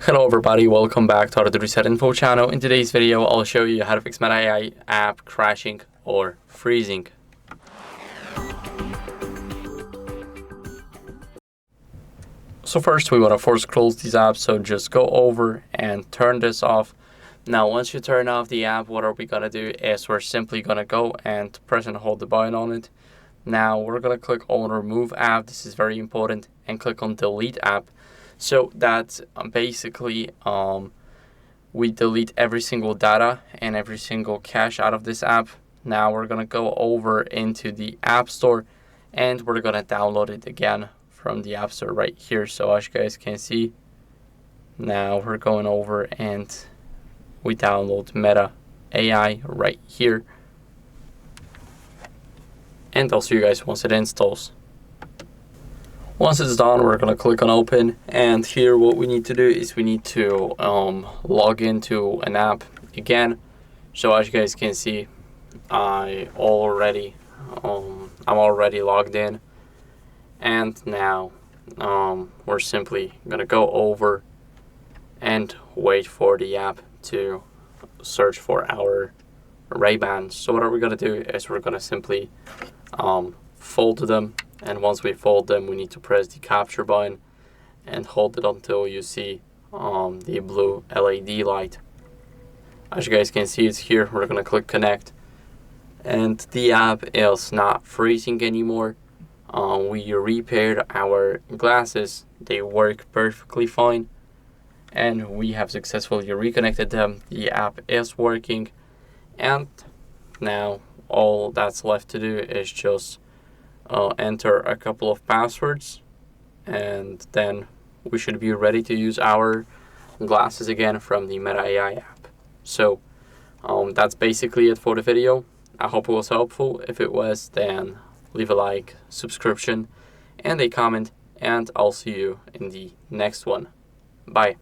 Hello everybody, welcome back to HardReset.Info channel. In today's video, I'll show you how to fix META AI app crashing or freezing. So first we want to force close these apps, so just go over and turn this off. Now once you turn off the app, what are we going to do is we're simply going to go and press and hold the button on it. Now we're going to click on remove app, this is very important, and click on delete app. So that basically we delete every single data and every single cache out of this app. Now we're going to go over into the App Store and we're going to download it again from the App Store right here. So as you guys can see, now we're going over and we download META AI right here. And I'll see you guys once it installs. Once it's done, we're going to click on open, and here what we need to do is we need to log into an app again. So as you guys can see, I'm already logged in, and now we're simply going to go over and wait for the app to search for our Ray-Ban. So what are we going to do is we're going to simply fold them. And once we fold them, we need to press the capture button and hold it until you see the blue LED light. As you guys can see, it's here. We're going to click connect. And the app is not freezing anymore. We repaired our glasses. They work perfectly fine. And we have successfully reconnected them. The app is working. And now all that's left to do is just enter a couple of passwords, and then we should be ready to use our glasses again from the META AI app. So that's basically it for the video. I hope it was helpful. If it was, then leave a like, subscription, and a comment, and I'll see you in the next one. Bye.